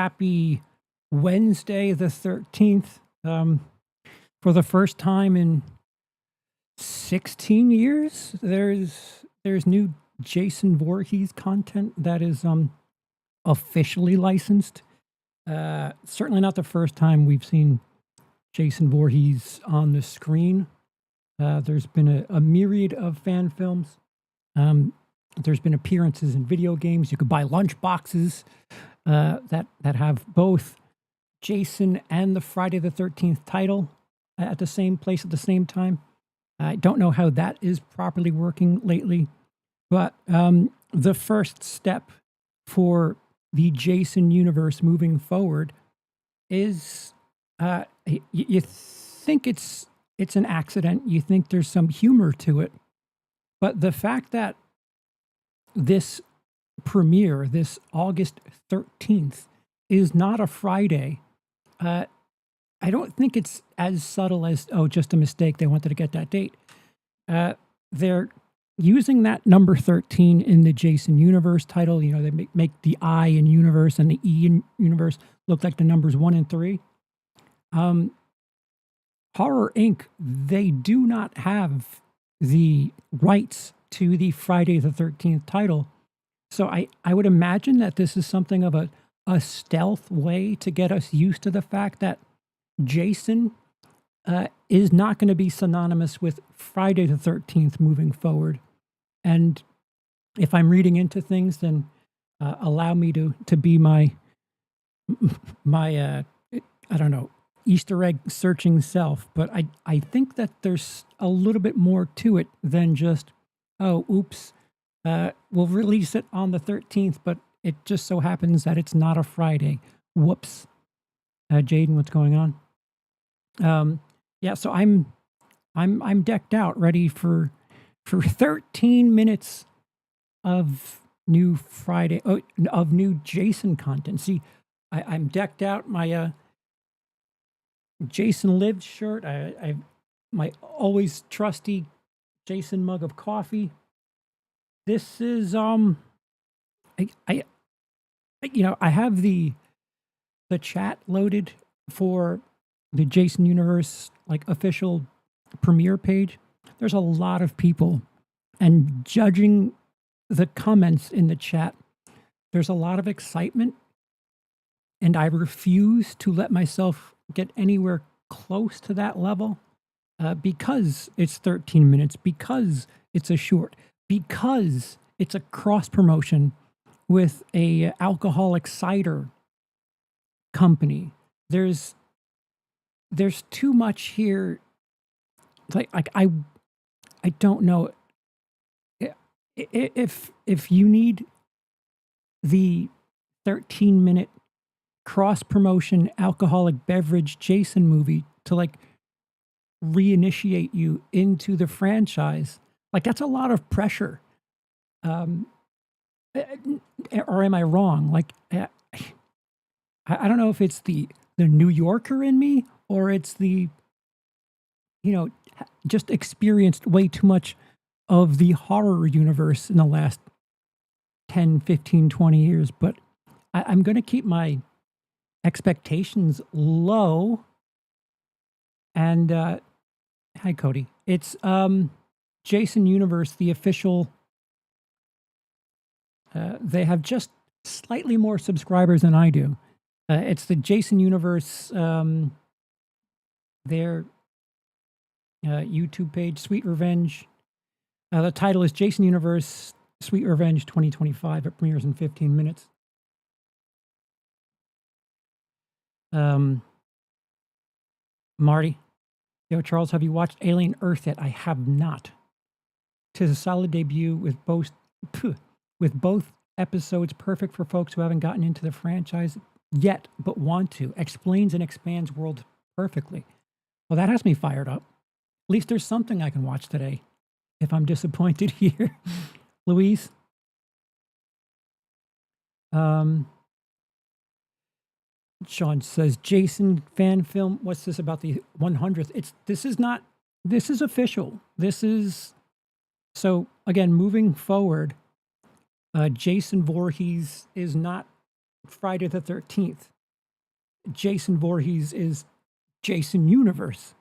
happy Wednesday the 13th. For the first time in 16 years, there's new Jason Voorhees content that is officially licensed. Certainly not the first time we've seen Jason Voorhees on the screen. There's been a myriad of fan films. There's been appearances in video games. You could buy lunch boxes that have both Jason and the Friday the 13th title at the same place at the same time. I don't know how that is properly working lately, but the first step for the Jason universe moving forward is you think it's an accident. You think there's some humor to it, but the fact that this premiere, this August 13th, is not a Friday, I don't think it's as subtle as, oh, just a mistake. They wanted to get that date. They're using that number 13 in the Jason Universe title. You know, they make the I in Universe and the E in Universe look like the numbers 1 and 3. Horror Inc., they do not have the rights to the Friday the 13th title. So I would imagine that this is something of a stealth way to get us used to the fact that Jason is not going to be synonymous with Friday the 13th moving forward. And if I'm reading into things, then allow me to be my I don't know, Easter egg searching self. But I think that there's a little bit more to it than just, oh, oops, we'll release it on the 13th, but it just so happens that it's not a Friday. Whoops. Jaden, what's going on? Yeah, so I'm decked out, ready for 13 minutes of new Friday, of new Jason content. See, I'm decked out. My Jason Lives shirt. I my always trusty Jason mug of coffee. This is I have the chat loaded for the Jason Universe like official premiere page. There's a lot of people, and judging the comments in the chat, there's a lot of excitement, and I refuse to let myself get anywhere close to that level because it's 13 minutes, because it's a short, because it's a cross promotion with a alcoholic cider company. There's too much here. Like I don't know if you need the 13-minute cross promotion alcoholic beverage Jason movie to like reinitiate you into the franchise. Like that's a lot of pressure. Or am I wrong? Like I don't know if it's the New Yorker in me or it's the, just experienced way too much of the horror universe in the last 10, 15, 20 years. But I'm going to keep my expectations low. And hi, Cody. It's Jason Universe, the official. They have just slightly more subscribers than I do. It's the Jason Universe, their YouTube page, Sweet Revenge. The title is Jason Universe, Sweet Revenge 2025. It premieres in 15 minutes. Marty. Yo, Charles, have you watched Alien Earth yet? I have not. 'Tis a solid debut with both episodes perfect for folks who haven't gotten into the franchise yet but want to. Explains and expands world perfectly. Well, that has me fired up. At least there's something I can watch today if I'm disappointed here. Louise? Sean says, Jason fan film. What's this about the 100th? This is official. This is, so again, moving forward, Jason Voorhees is not Friday the 13th. Jason Voorhees is Jason Universe.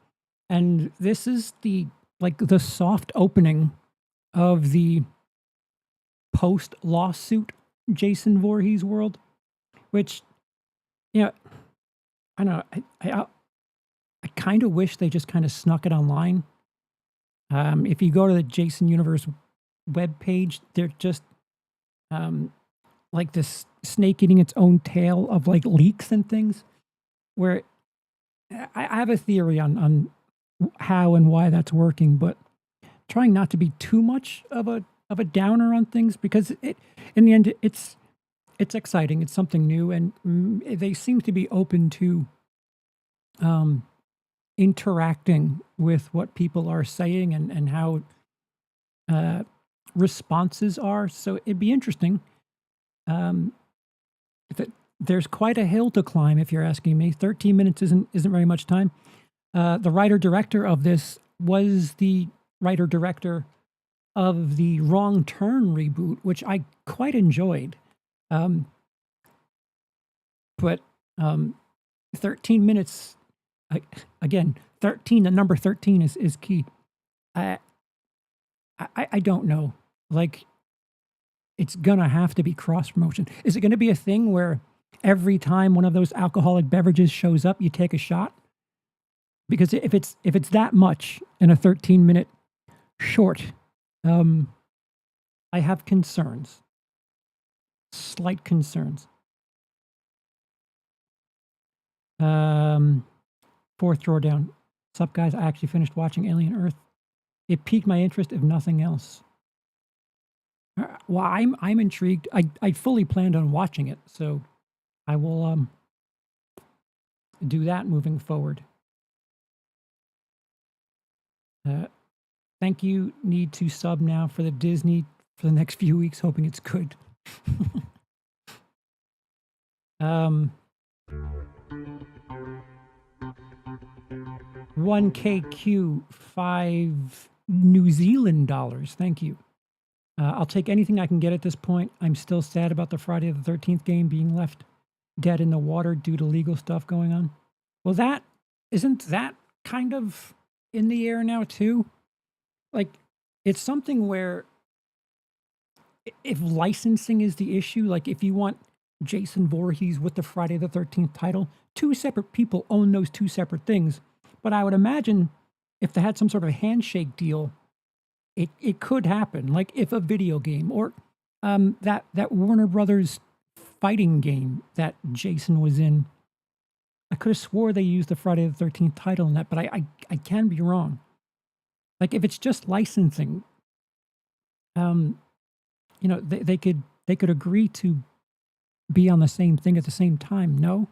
And this is the soft opening of the post lawsuit Jason Voorhees world, which, you know, I don't know. I kind of wish they just kind of snuck it online. If you go to the Jason Universe webpage, they're just like this snake eating its own tail of like leaks and things. Where I have a theory on how and why that's working, but trying not to be too much of a downer on things, because in the end it's exciting, it's something new, and they seem to be open to interacting with what people are saying and how responses are. So it'd be interesting. There's quite a hill to climb, if you're asking me. 13 minutes isn't very much time. The writer-director of this was the writer-director of the Wrong Turn reboot, which I quite enjoyed. But 13 minutes, again, 13, the number 13 is key. I don't know. Like, it's going to have to be cross-promotion. Is it going to be a thing where every time one of those alcoholic beverages shows up, you take a shot? Because if it's that much in a 13-minute short, I have concerns. Slight concerns. Fourth drawdown. What's up, guys? I actually finished watching Alien Earth. It piqued my interest, if nothing else. Well, I'm intrigued. I fully planned on watching it, so I will do that moving forward. Thank you. Need to sub now for the Disney for the next few weeks, hoping it's good. 1KQ, 5 New Zealand dollars. Thank you. I'll take anything I can get at this point. I'm still sad about the Friday the 13th game being left dead in the water due to legal stuff going on. Well, isn't that kind of in the air now too? Like, it's something where if licensing is the issue, like if you want Jason Voorhees with the Friday the 13th title, two separate people own those two separate things. But I would imagine if they had some sort of handshake deal, it could happen. Like if a video game or that Warner Brothers fighting game that Jason was in, I could have swore they used the Friday the 13th title in that, but I can be wrong. Like if it's just licensing, they could agree to be on the same thing at the same time. No,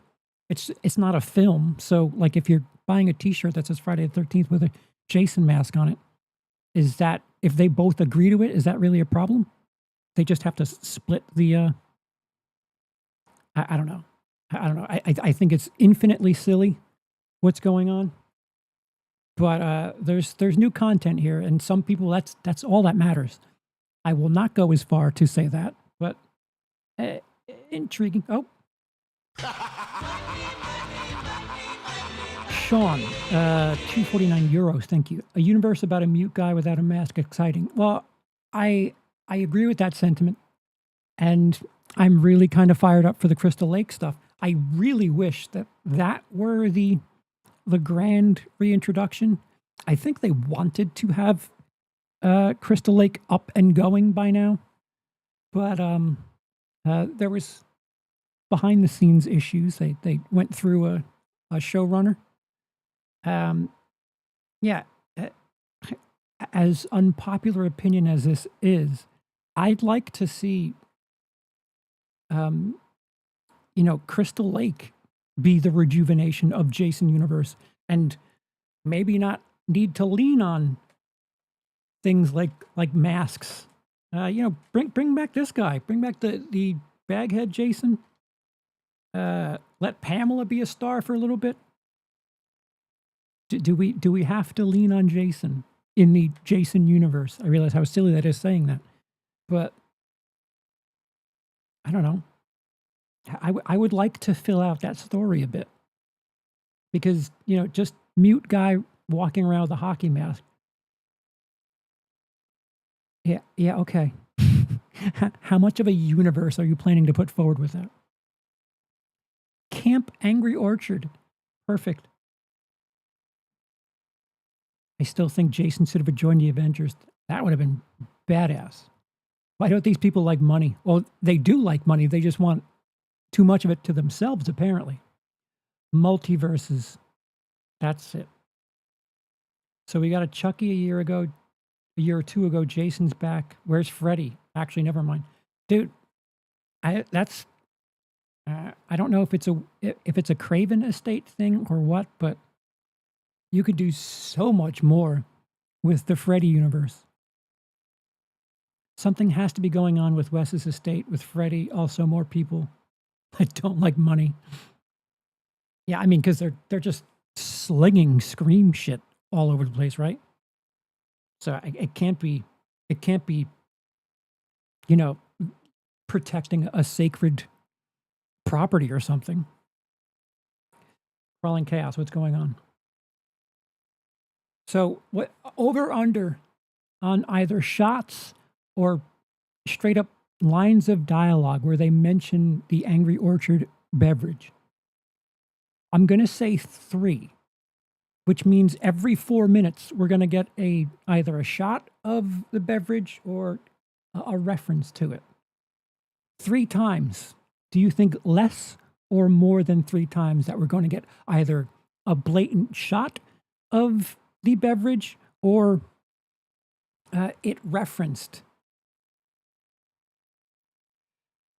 it's not a film. So like if you're buying a T-shirt that says Friday the 13th with a Jason mask on it, is that if they both agree to it, is that really a problem? They just have to split the. I don't know. I don't know. I think it's infinitely silly what's going on. But there's new content here, and some people that's all that matters. I will not go as far to say that, but intriguing. Oh, Sean, 249 euros. Thank you. A universe about a mute guy without a mask. Exciting. Well, I agree with that sentiment, and I'm really kind of fired up for the Crystal Lake stuff. I really wish that were the grand reintroduction. I think they wanted to have Crystal Lake up and going by now, but there was behind the scenes issues. They went through a showrunner. Yeah, as unpopular opinion as this is, I'd like to see Crystal Lake be the rejuvenation of Jason Universe, and maybe not need to lean on things like masks. Bring back this guy. Bring back the baghead Jason. Let Pamela be a star for a little bit. Do we have to lean on Jason in the Jason Universe? I realize how silly that is saying that, but I don't know. I would like to fill out that story a bit. because, just mute guy walking around with a hockey mask. Yeah, okay. How much of a universe are you planning to put forward with that? Camp Angry Orchard. Perfect. I still think Jason should have joined the Avengers. That would have been badass. Why don't these people like money? Well, they do like money. They just want too much of it to themselves, apparently. Multiverses. That's it. So we got a Chucky a year or two ago. Jason's back. Where's Freddy? Actually, never mind. Dude, I don't know if it's a Craven estate thing or what, but you could do so much more with the Freddy universe. Something has to be going on with Wes's estate, with Freddy, also more people that don't like money. Yeah, I mean, because they're just slinging Scream shit all over the place, right? So it can't be, protecting a sacred property or something. Crawling Chaos, what's going on? So what over under on either shots or straight up lines of dialogue where they mention the Angry Orchard beverage? I'm going to say 3, which means every 4 minutes we're going to get either a shot of the beverage or a reference to it. 3 times. Do you think less or more than 3 times that we're going to get either a blatant shot of the beverage or it referenced?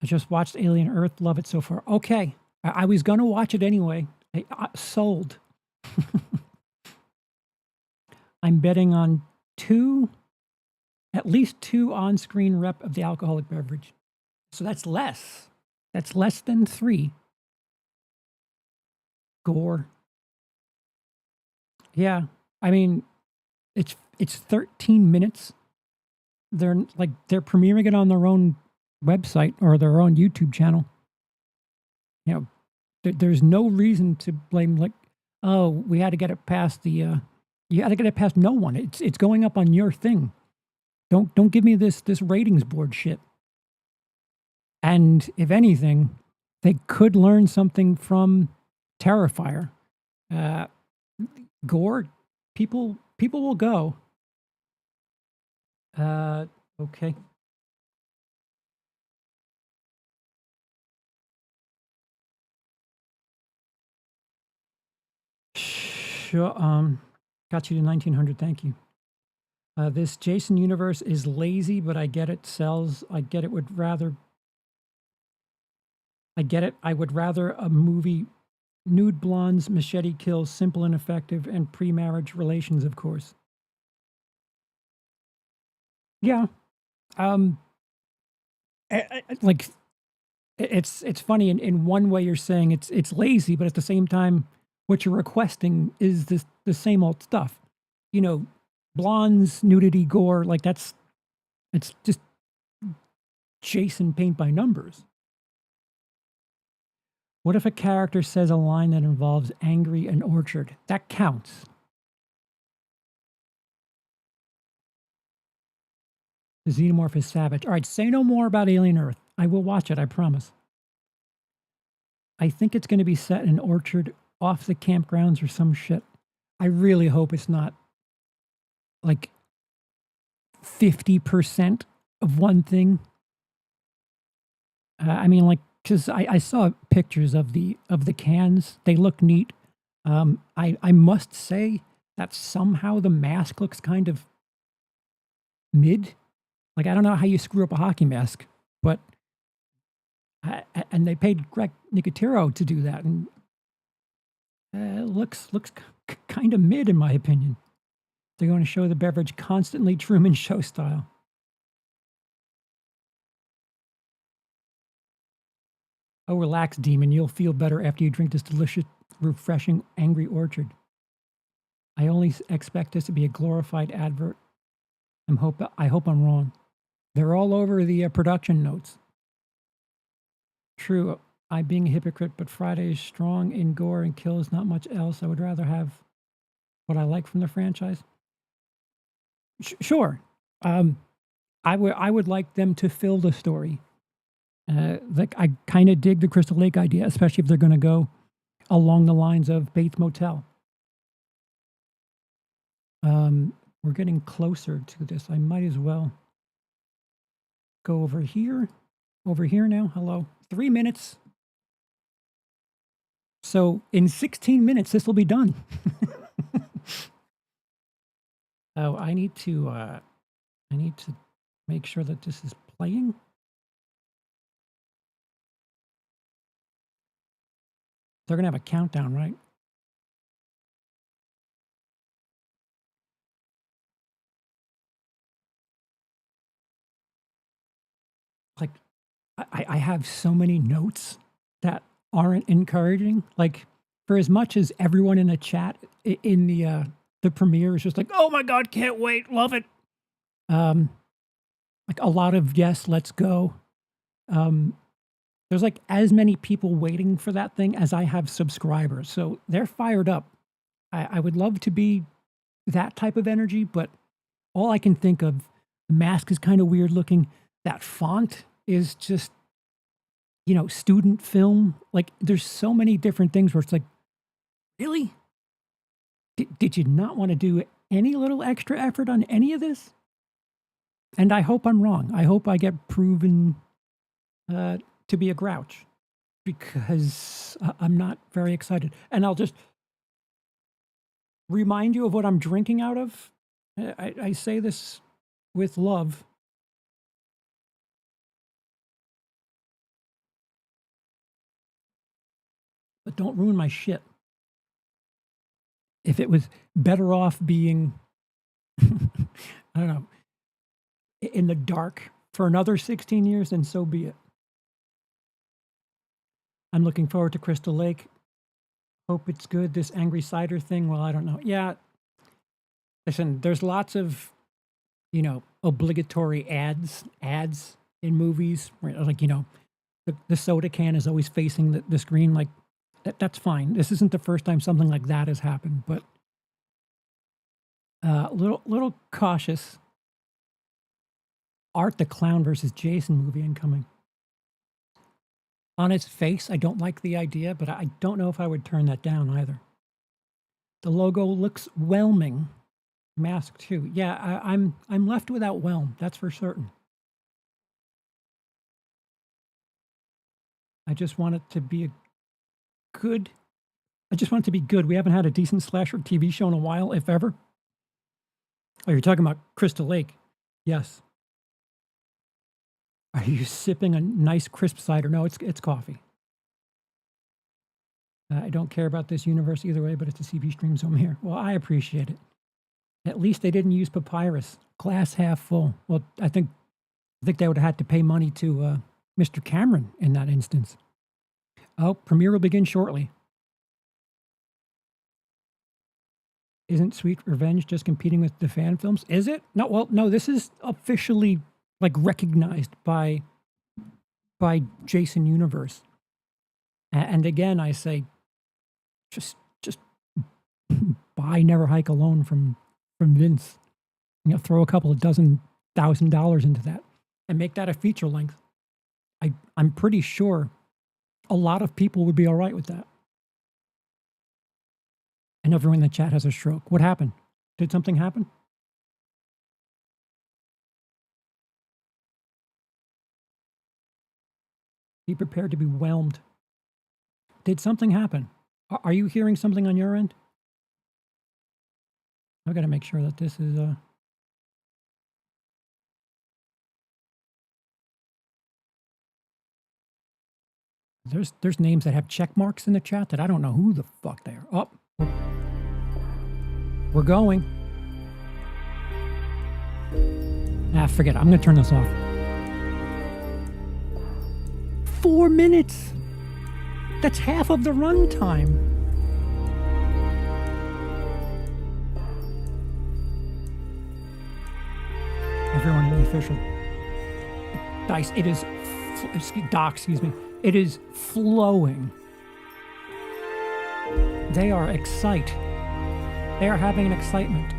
I just watched Alien Earth. Love it so far. Okay. I was going to watch it anyway. Sold. I'm betting on at least 2 on-screen rep of the alcoholic beverage. So that's less. That's less than 3. Gore. Yeah. I mean, it's 13 minutes. They're premiering it on their own website or their own YouTube channel. There's no reason to blame, we had to get it past you had to get it past no one. It's going up on your thing. Don't give me this ratings board shit. And if anything, they could learn something from Terrifier. Gore, people will go. Okay. Sure. Got you to 1900. Thank you. This Jason universe is lazy, but I get it. Sells. I get it. I would rather a movie, nude blondes, machete kills, simple and effective, and pre-marriage relations, of course. Yeah. It's funny in one way you're saying it's lazy, but at the same time, what you're requesting is the same old stuff. Blondes, nudity, gore, it's just Jason paint by numbers. What if a character says a line that involves angry and orchard? That counts. The xenomorph is savage. All right, say no more about Alien Earth. I will watch it, I promise. I think it's going to be set in an orchard off the campgrounds or some shit. I really hope it's not 50% of one thing. Because I saw pictures of the cans. They look neat. I must say that somehow the mask looks kind of mid. I don't know how you screw up a hockey mask, but and they paid Greg Nicotero to do that, and it looks kind of mid in my opinion. They're going to show the beverage constantly Truman Show style. Oh, relax, demon. You'll feel better after you drink this delicious, refreshing Angry Orchard. I only expect this to be a glorified advert. I hope I'm wrong. They're all over the production notes. True. I being a hypocrite, but Friday is strong in gore and kills, not much else. I would rather have what I like from the franchise. Sure. I would like them to fill the story. Like I kind of dig the Crystal Lake idea, especially if they're going to go along the lines of Bates Motel. We're getting closer to this. I might as well go over here now. Hello. 3 minutes. So in 16 minutes, this will be done. Oh, I need to make sure that this is playing. They're gonna have a countdown, right? Like, I have so many notes that aren't encouraging. Like, for as much as everyone in the chat in the premiere is just like, "Oh my god, can't wait, love it." Like a lot of yes, let's go. There's like as many people waiting for that thing as I have subscribers, so they're fired up. I would love to be that type of energy, but all I can think of, the mask is kind of weird looking. That font is just, student film. Like, there's so many different things where it's like, really? Did you not want to do any little extra effort on any of this? And I hope I'm wrong. I hope I get proven to be a grouch, because I'm not very excited. And I'll just remind you of what I'm drinking out of. I say this with love. But don't ruin my shit. If it was better off being, I don't know, in the dark for another 16 years, then so be it. I'm looking forward to Crystal Lake. Hope it's good. This Angry Cider thing, well, I don't know. Yeah. Listen, there's lots of, obligatory ads in movies where, like, the soda can is always facing the screen. Like, that's fine. This isn't the first time something like that has happened, but little cautious. Art the Clown versus Jason movie incoming. On its face, I don't like the idea, but I don't know if I would turn that down either. The logo looks whelming. Mask too. Yeah, I'm left without whelm. That's for certain. I just want it to be good. We haven't had a decent slasher TV show in a while, if ever. Oh, you're talking about Crystal Lake? Yes. Are you sipping a nice crisp cider? No, it's coffee. I don't care about this universe either way, but it's a CB stream, so I'm here. Well, I appreciate it. At least they didn't use papyrus. Glass half full. Well, I think they would have had to pay money to Mr. Cameron in that instance. Oh, premiere will begin shortly. Isn't Sweet Revenge just competing with the fan films? Is it? No, well, no, this is officially like recognized by Jason Universe. And again, I say, just buy Never Hike Alone from Vince. Throw a couple of $1,000 into that and make that a feature length. I'm pretty sure a lot of people would be all right with that. And everyone in the chat has a stroke. What happened? Did something happen? Be prepared to be whelmed. Did something happen? Are you hearing something on your end? I've got to make sure that this is There's names that have check marks in the chat that I don't know who the fuck they are. Oh, we're going. Forget it. I'm going to turn this off. 4 minutes. That's half of the runtime. Everyone in the official. Dice, it is, Doc, excuse me. It is flowing. They are excited. They are having an excitement.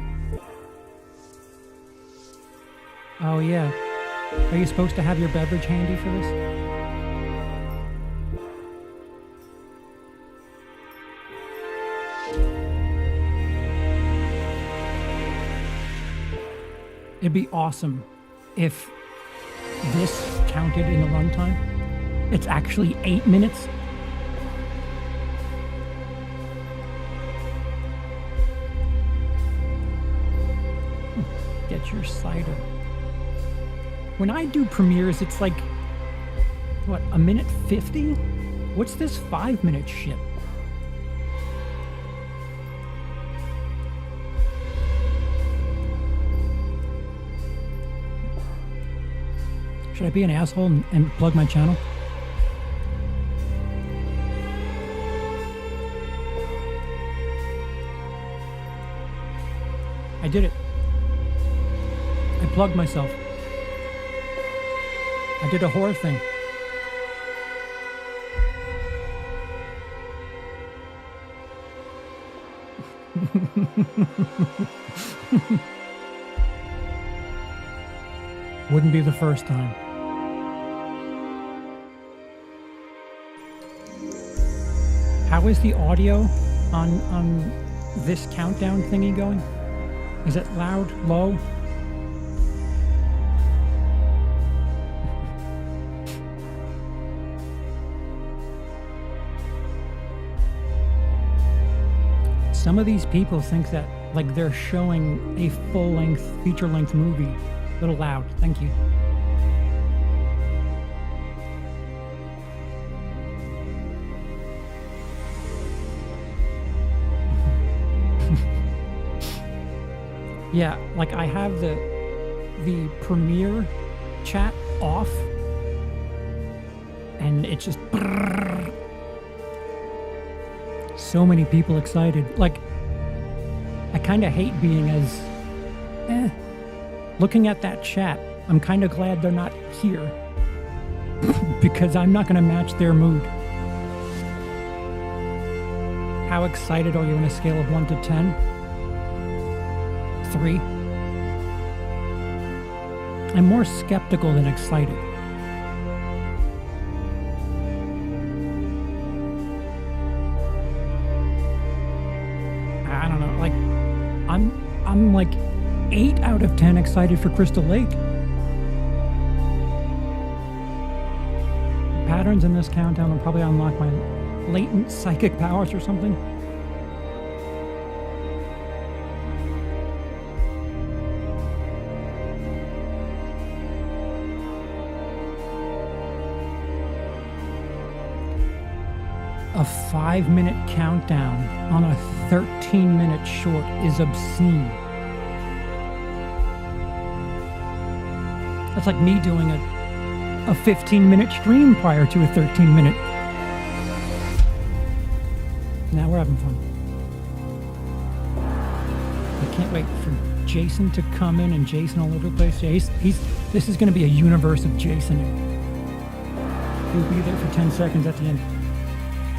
Oh yeah. Are you supposed to have your beverage handy for this? It'd be awesome if this counted in the runtime. It's actually 8 minutes. Get your cider. When I do premieres, it's like, what, a minute 50? What's this 5-minute shit? Should I be an asshole and plug my channel? I did it. I plugged myself. I did a horror thing. Wouldn't be the first time. How is the audio on this countdown thingy going? Is it loud, low? Some of these people think that like they're showing a full-length, feature-length movie. A little loud, thank you. Yeah, like I have the premiere chat off, and it's just brrr. So many people excited. Like, I kind of hate being as looking at that chat. I'm kind of glad they're not here because I'm not going to match their mood. How excited are you on a scale of 1 to 10? 3. I'm more skeptical than excited. I don't know, like I'm like 8 out of 10 excited for Crystal Lake. Patterns in this countdown will probably unlock my latent psychic powers or something. A 5-minute countdown on a 13-minute short is obscene. That's like me doing a 15-minute stream prior to a 13-minute. Now we're having fun. I can't wait for Jason to come in and Jason all over the place. This is going to be a universe of Jasoning. He'll be there for 10 seconds at the end.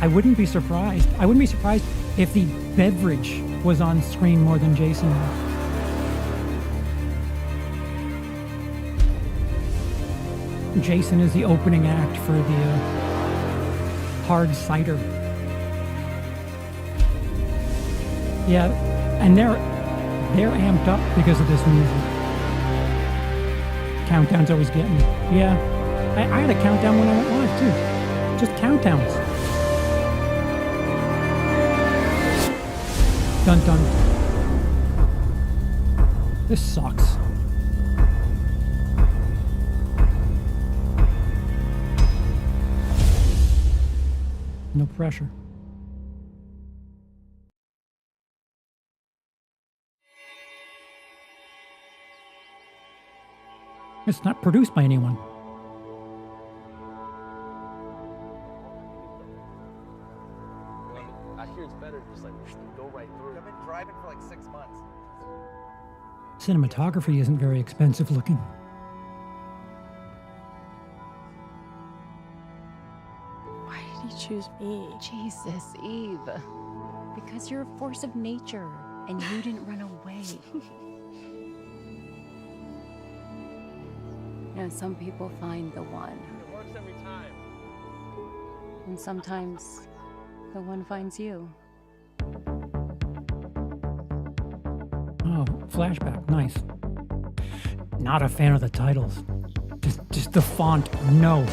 I wouldn't be surprised. I wouldn't be surprised if the beverage was on screen more than Jason was. Jason is the opening act for the hard cider. Yeah, and they're amped up because of this movie. Countdowns always get me. Yeah, I had a countdown when I went live too. Just countdowns. Dun dun. This sucks. No pressure. It's not produced by anyone. I hear it's better just like go right through. I've been driving for like 6 months. Cinematography isn't very expensive looking. choose me? Jesus, Eve. Because you're a force of nature, and you didn't run away. You know, some people find the one, It works every time. and sometimes the one finds you. Oh, flashback. Nice. Not a fan of the titles. Just the font. No.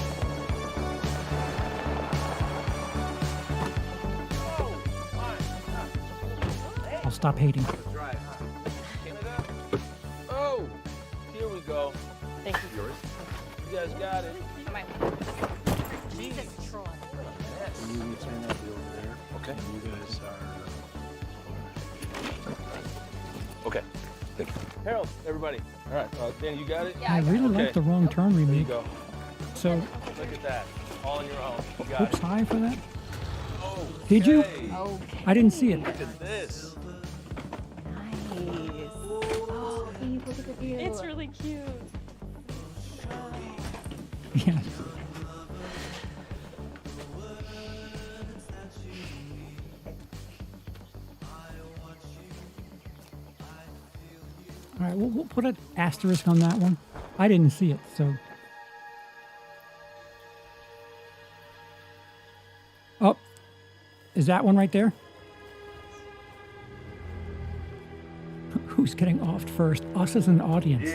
I'll stop hating. That's right. Canada? Oh, here we go. Thank you. Yours? You guys got it. Jesus, Troy. You turn that over there. Okay. You guys are. Okay. Thank you. Harold, everybody. All right. Danny, you got it? I really Okay. like the Wrong Turn There you remake. go. So, Look at that. All on your own. You got oops, it. high for that? Oh, Did you? Okay. I didn't see it. look at this. Nice. Oh, Eve, look at the view. It's really cute. Yes. All right, we'll put an asterisk on that one. I didn't see it, so. Oh, is that one right there? Who's getting offed first? Us as an audience.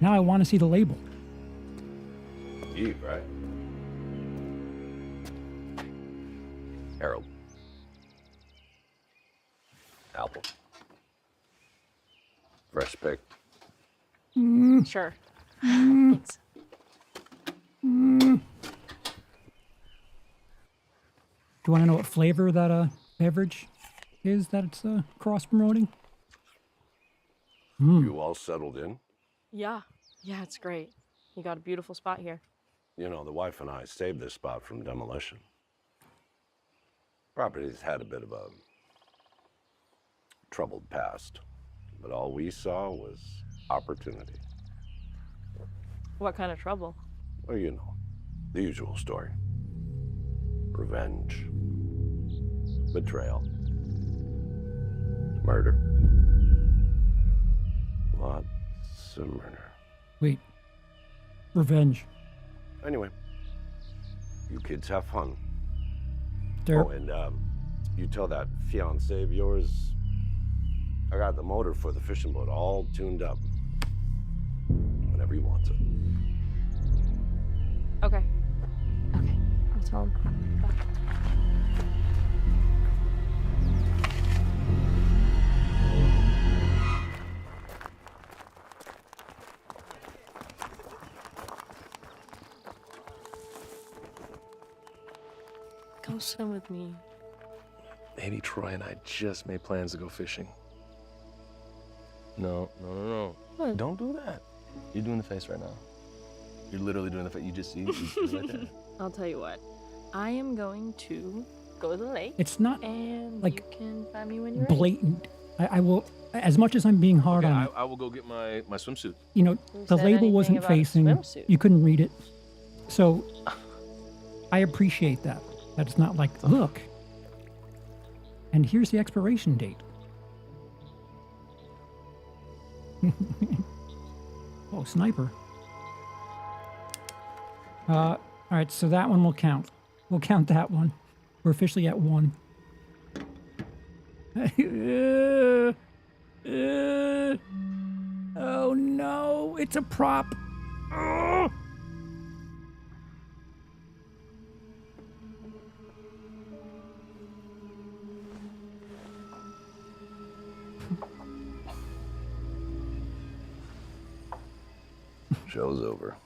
Now I want to see the label. You, right? Harold. Apple. Fresh pick. Sure. Thanks. Do you want to know what flavor that beverage is that it's cross promoting? You all settled in? Yeah. Yeah, it's great. You got a beautiful spot here. You know, the wife and I saved this spot from demolition. Property's had a bit of a troubled past, but all we saw was opportunity. What kind of trouble? Well, you know, the usual story. Revenge. Betrayal. Murder. Lots of murder. Wait. Revenge. Anyway, you kids have fun. There. Oh, and you tell that fiancé of yours I got the motor for the fishing boat all tuned up. Whenever he wants it. Okay. Okay. I'll tell him. Bye. Come swim with me. Maybe Troy and I just made plans to go fishing. No. What? Don't do that. You're doing the face right now. You're literally doing the face. You just see it right there. I'll tell you what. I am going to go to the lake, It's not and like, you can find me when you're ready. blatant. I will, as much as I'm being hard Okay, on it, I will go get my swimsuit. you know, Who the said label anything wasn't about a facing, swimsuit? you couldn't read it. So I appreciate that. That it's not like, look, and here's the expiration date. Oh, sniper. All right, so that one will count. We'll count that one. We're officially at 1. Oh no, it's a prop. Ugh. Show's over.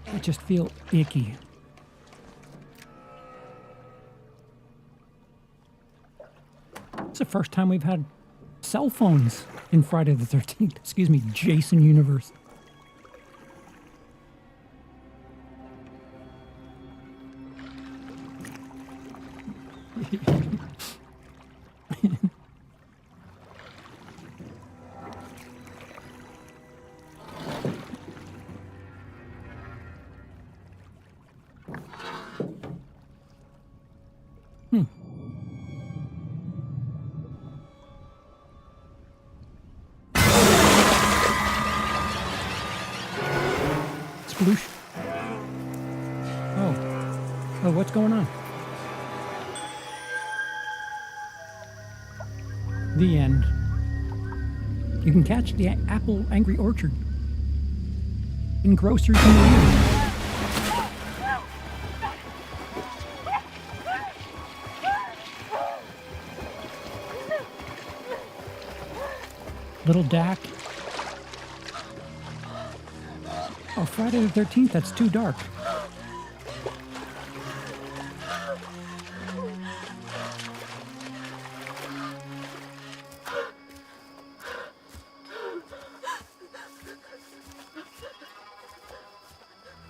I just feel icky. It's the first time we've had cell phones in Friday the 13th. Excuse me, Jason Universe. Sploosh. Oh. Oh, what's going on? The end. You can catch the Apple Angry Orchard in groceries in the evening. Little Dak. Oh, Friday the 13th, that's too dark.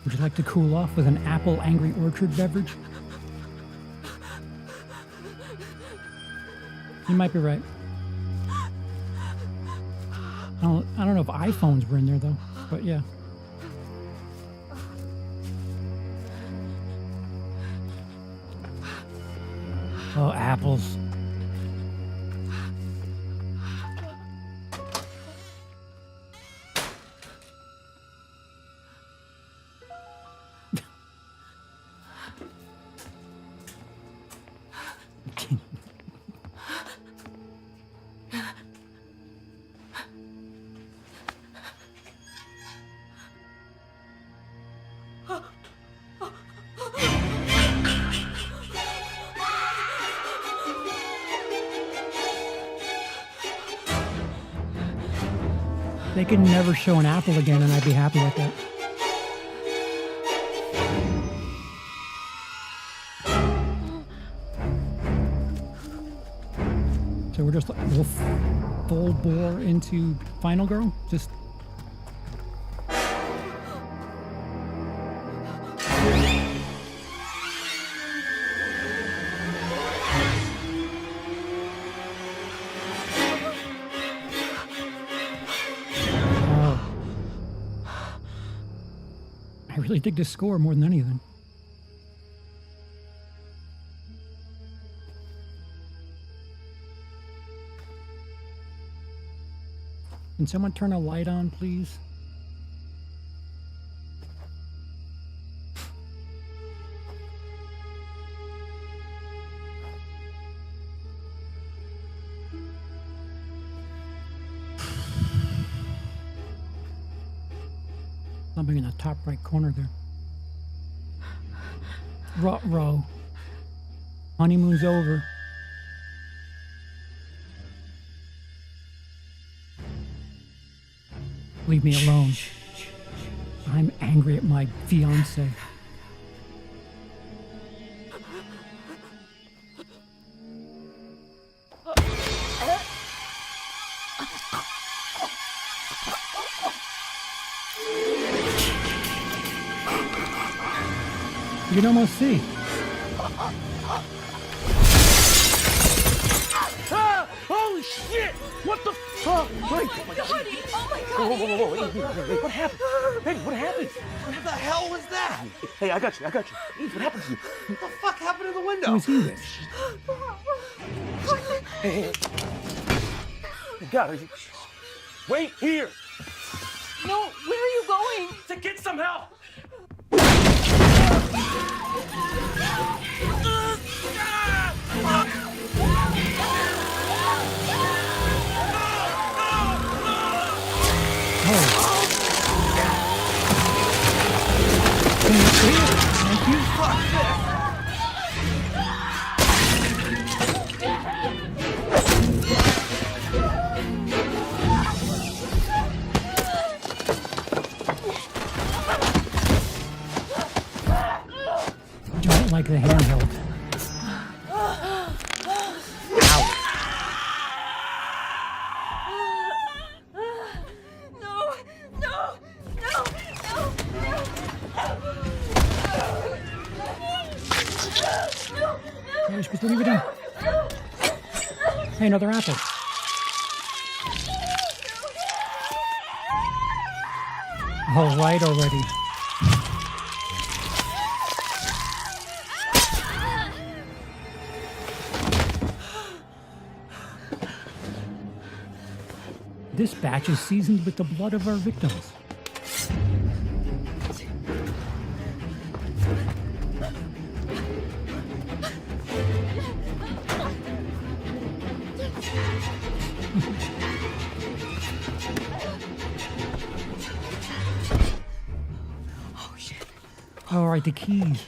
Would you like to cool off with an Apple Angry Orchard beverage? You might be right. I don't know if iPhones were in there though, but yeah. Oh, apples. They could never show an apple again and I'd be happy with that. So we're just we'll full bore into Final Girl? Just I really dig this score more than anything. Can someone turn a light on, please? Something in the top right corner there. Ruh-roh. Honeymoon's over. Leave me alone. I'm angry at my fiancé. You can almost see. Ah! Holy shit! What the fuck? Wait, Oh my god! whoa, wait, what happened? Hey, what happened? What the hell was that? Hey, I got you. Eve, what happened to you? What the fuck happened in the window? Who's he with? Hey. God, are you... Wait here! No, where are you going? To get some help! Can you see it? Thank you. Don't like the handheld. You're supposed to leave it in. Hey, another apple. All right already. This batch is seasoned with the blood of our victims. Oh, shit. All right, the keys.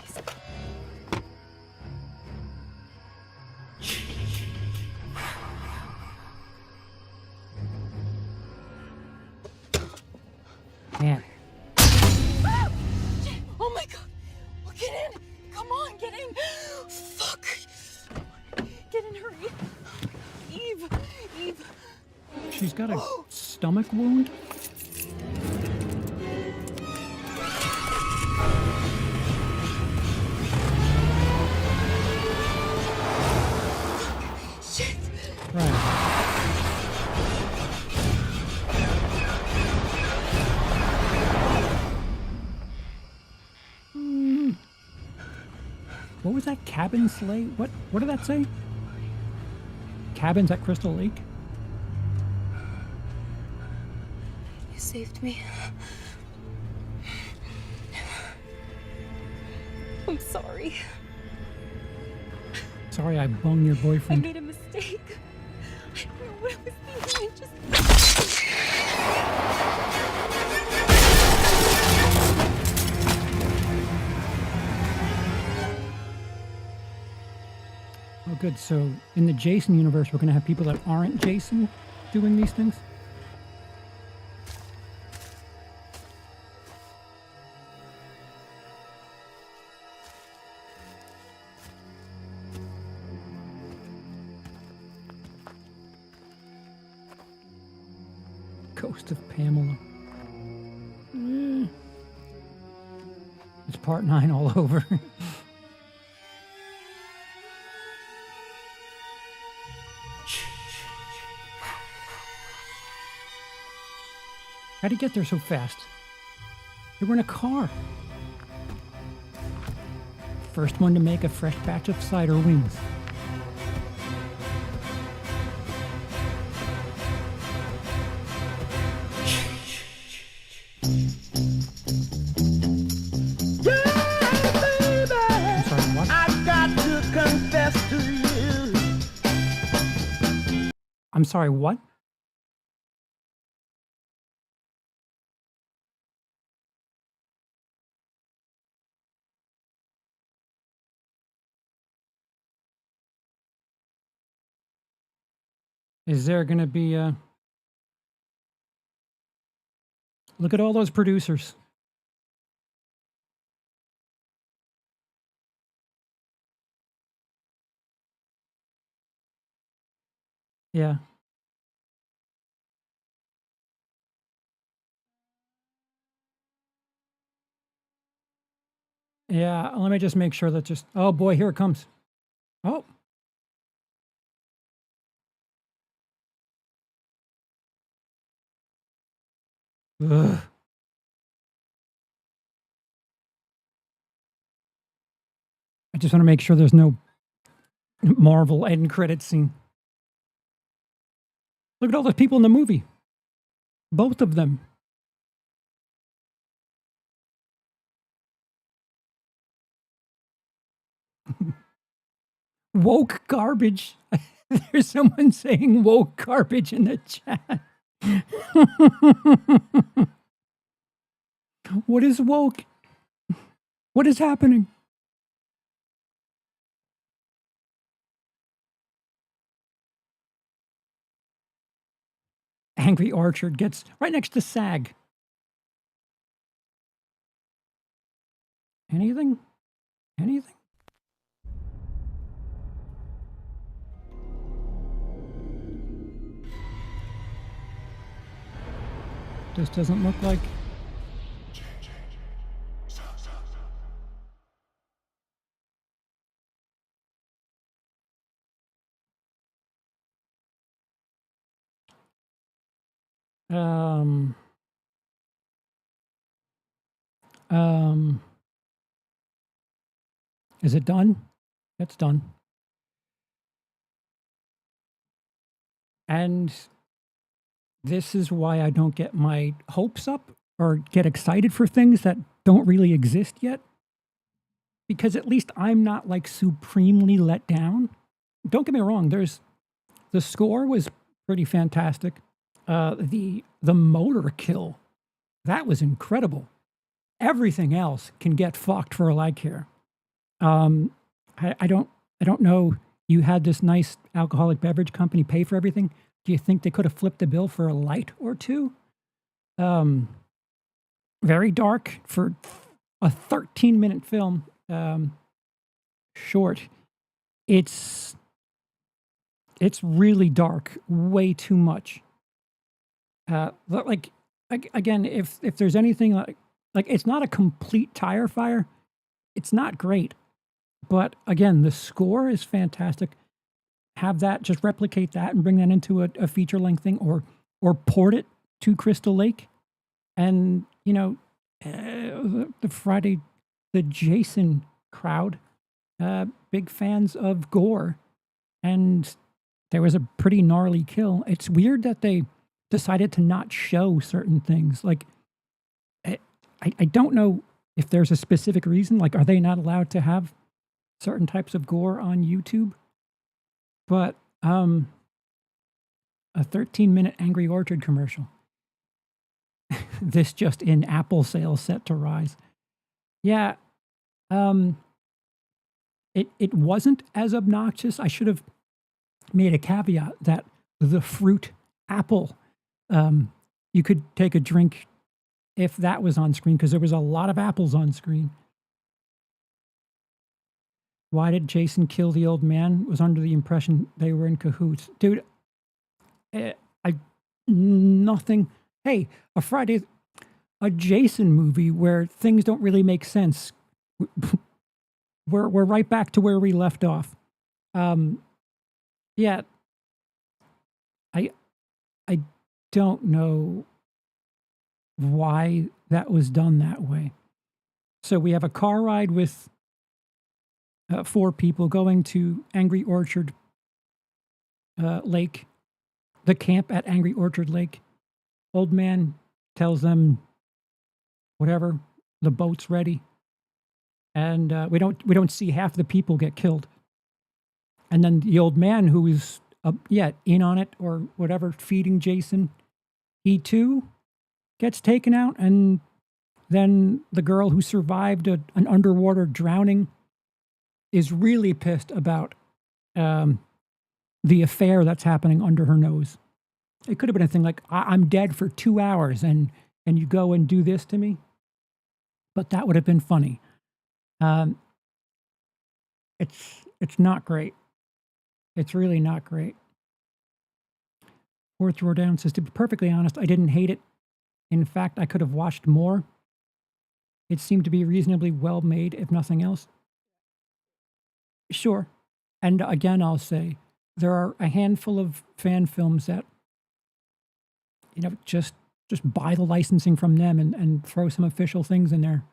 Man, Oh my god. Well, get in. Come on, get in. Fuck. Get in, hurry. Eve. Eve. she's got a stomach wound. Shit. Right. What was that cabin sleigh? What did that say? Cabins at Crystal Lake? You saved me. I'm sorry. Sorry I bunged your I boyfriend. made a mistake. I don't know what I was thinking. I just. Oh, good. So in the Jason universe, we're going to have people that aren't Jason doing these things? Ghost of Pamela. It's part 9 all over. How'd he get there so fast? They were in a car. First one to make a fresh batch of cider wings. I'm sorry, what? I've got to confess to you. I'm sorry, what? Is there going to be a... Look at all those producers. Yeah. Yeah, let me just make sure that just... Oh boy, here it comes. Oh. Ugh. I just want to make sure there's no Marvel end credit scene. Look at all the people in the movie. Both of them. Woke garbage. There's someone saying woke garbage in the chat. What is woke? What is happening? Angry Orchard gets right next to SAG. Anything? Anything? This doesn't look like... Um, is it done? It's done. And this is why I don't get my hopes up or get excited for things that don't really exist yet. Because at least I'm not like supremely let down. Don't get me wrong, the score was pretty fantastic. The motor kill, that was incredible. Everything else can get fucked for all I care. I don't know. You had this nice alcoholic beverage company pay for everything. Do you think they could have flipped the bill for a light or two? Very dark for a 13-minute film. Short. It's really dark. Way too much. Like again, if there's anything like it's not a complete tire fire. It's not great. But again, the score is fantastic. Have that, just replicate that and bring that into a feature-length thing, or port it to Crystal Lake. And, you know, the Friday, the Jason crowd, big fans of gore. And there was a pretty gnarly kill. It's weird that they decided to not show certain things. Like, I don't know if there's a specific reason. Like, are they not allowed to have certain types of gore on YouTube? But a 13-minute Angry Orchard commercial. This just in, Apple sales set to rise. Yeah, it wasn't as obnoxious. I should have made a caveat that the fruit apple, you could take a drink if that was on screen, because there was a lot of apples on screen. Why did Jason kill the old man? Was under the impression they were in cahoots. Dude, nothing. Hey, a Jason movie where things don't really make sense. We're right back to where we left off. Yeah, I don't know why that was done that way. So we have a car ride with 4 people going to Angry Orchard Lake, the camp at Angry Orchard Lake. Old man tells them, whatever, the boat's ready. And we don't see half the people get killed. And then the old man who is in on it or whatever, feeding Jason, he too gets taken out. And then the girl who survived an underwater drowning is really pissed about the affair that's happening under her nose. It could have been a thing like, I'm dead for 2 hours and you go and do this to me. But that would have been funny. It's not great. It's really not great. Fourth row down says, to be perfectly honest, I didn't hate it. In fact, I could have watched more. It seemed to be reasonably well made, if nothing else. Sure. And again, I'll say, there are a handful of fan films that, you know, just buy the licensing from them and throw some official things in there.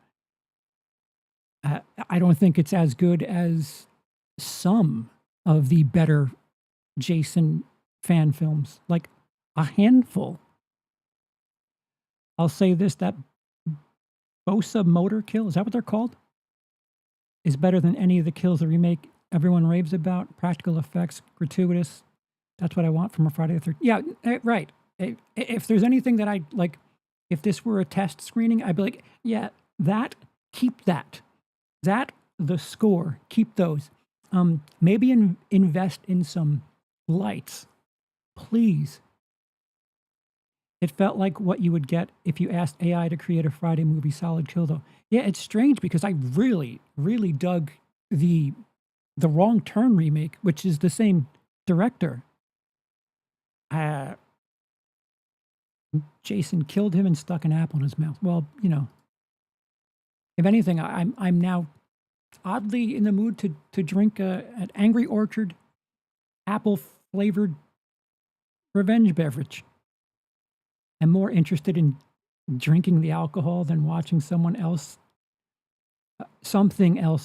I don't think it's as good as some of the better Jason fan films, like a handful. I'll say this, that Bosa motor kill, is that what they're called? Is better than any of the kills the remake everyone raves about. Practical effects, gratuitous. That's what I want from a Friday the 13th. Yeah, right. If there's anything that I like, if this were a test screening, I'd be like, yeah, keep that. That, the score, keep those. Maybe invest in some lights, please. It felt like what you would get if you asked AI to create a Friday movie. Solid kill, though. Yeah, it's strange because I really, really dug the Wrong Turn remake, which is the same director. Jason killed him and stuck an apple in his mouth. Well, you know, if anything, I'm now oddly in the mood to drink an Angry Orchard apple-flavored revenge beverage. I'm more interested in drinking the alcohol than watching something else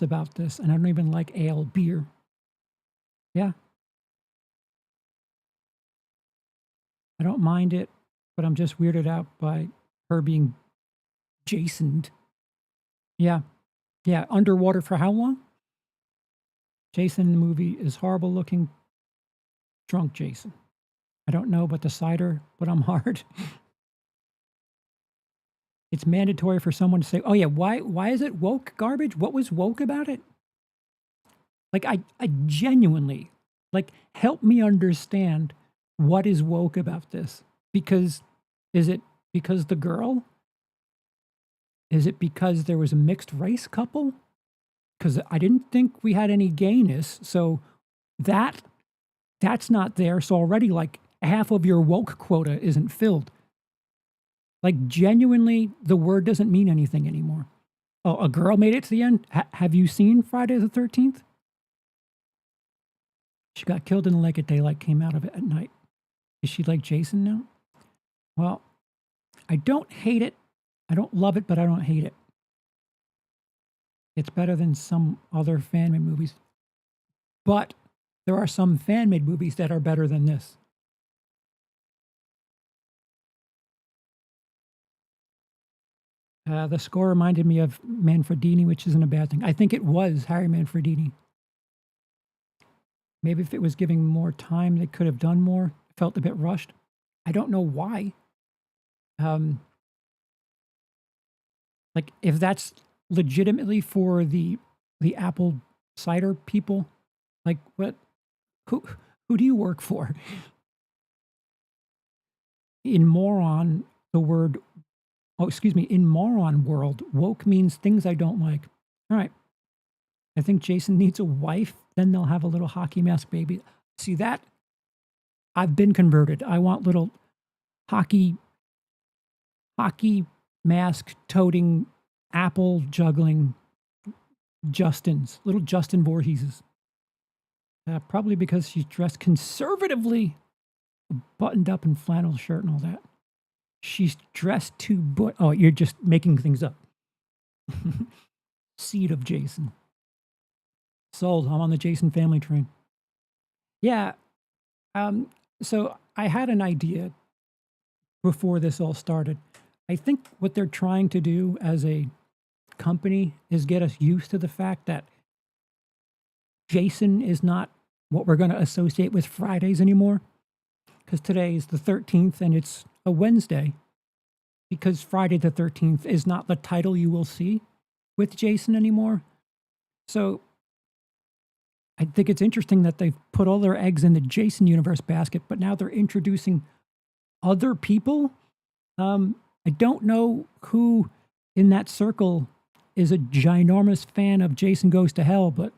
about this. And I don't even like ale, beer. Yeah. I don't mind it, but I'm just weirded out by her being Jasoned. Yeah. Yeah, underwater for how long? Jason in the movie is horrible looking. Drunk Jason. I don't know about the cider, but I'm hard. It's mandatory for someone to say, "Oh yeah, why is it woke garbage? What was woke about it?" Like I genuinely like help me understand what is woke about this. Because is it because the girl? Is it because there was a mixed race couple? Because I didn't think we had any gayness, so that's not there. So already like half of your woke quota isn't filled. Like genuinely, the word doesn't mean anything anymore. Oh, a girl made it to the end. Have you seen Friday the 13th? She got killed in the lake at daylight, came out of it at night. Is she like Jason now? Well, I don't hate it. I don't love it, but I don't hate it. It's better than some other fan-made movies. But there are some fan-made movies that are better than this. The score reminded me of Manfredini, which isn't a bad thing. I think it was Harry Manfredini. Maybe if it was giving more time, they could have done more. It felt a bit rushed. I don't know why. Like if that's legitimately for the apple cider people, like what? Who do you work for? In moron, the word. Oh, excuse me. In moron world, woke means things I don't like. All right. I think Jason needs a wife. Then they'll have a little hockey mask baby. See that? I've been converted. I want little hockey mask toting, apple juggling Justins, little Justin Voorheeses. Probably because she's dressed conservatively, buttoned up in flannel shirt and all that. She's dressed too oh, you're just making things up. Seed of Jason. Sold. I'm on the Jason family train. Yeah. So I had an idea before this all started. I think what they're trying to do as a company is get us used to the fact that Jason is not what we're going to associate with Fridays anymore. Because today is the 13th and it's a Wednesday. Because Friday the 13th is not the title you will see with Jason anymore. So I think it's interesting that they've put all their eggs in the Jason universe basket, but now they're introducing other people. I don't know who in that circle is a ginormous fan of Jason Goes to Hell, but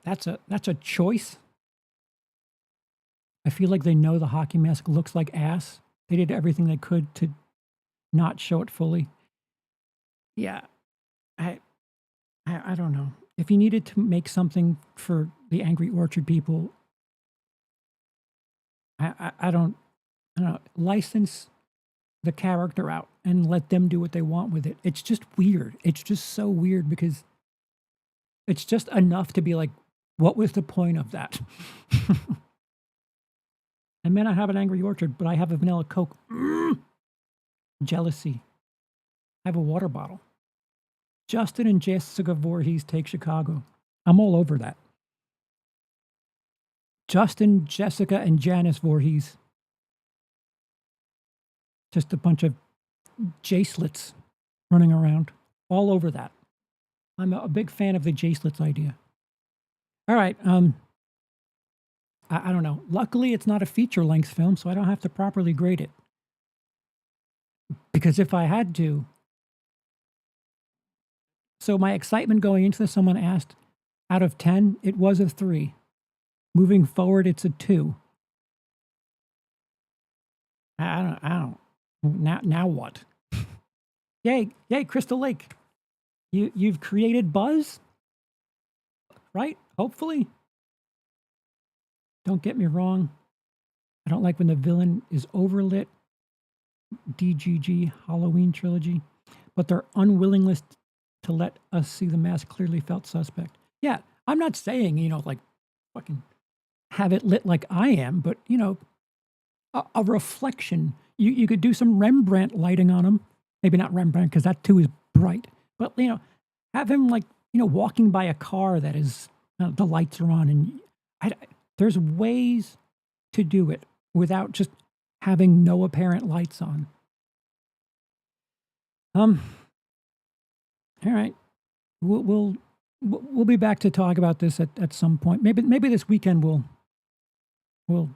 that's a choice. I feel like they know the hockey mask looks like ass. They did everything they could to not show it fully. Yeah, I don't know. If you needed to make something for the Angry Orchard people, I don't know. License the character out and let them do what they want with it. It's just weird. It's just so weird because it's just enough to be like, what was the point of that? I may not have an Angry Orchard, but I have a vanilla Coke. Jealousy. I have a water bottle. Justin and Jessica Voorhees take Chicago. I'm all over that. Justin, Jessica, and Janice Voorhees. Just a bunch of Jacelets running around. All over that. I'm a big fan of the Jacelets idea. All right. I don't know. Luckily, it's not a feature-length film, so I don't have to properly grade it. Because if I had to... So my excitement going into this, someone asked, out of 10, it was a 3. Moving forward, it's a 2. I don't. Now what? Yay, Crystal Lake. You've created buzz? Right? Hopefully. Don't get me wrong. I don't like when the villain is overlit. DGG Halloween trilogy. But their unwillingness to let us see the mask clearly felt suspect. Yeah, I'm not saying, like fucking have it lit like I am, but, a reflection. You could do some Rembrandt lighting on him. Maybe not Rembrandt because that too is bright. But, have him walking by a car that is, the lights are on. And there's ways to do it without just having no apparent lights on. All right. We'll be back to talk about this at some point. Maybe this weekend we'll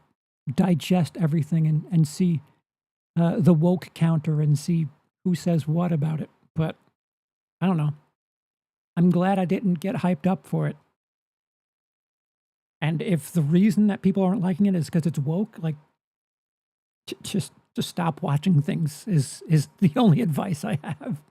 digest everything and see the woke counter and see who says what about it. But I don't know. I'm glad I didn't get hyped up for it. And if the reason that people aren't liking it is because it's woke, like, just stop watching things is the only advice I have.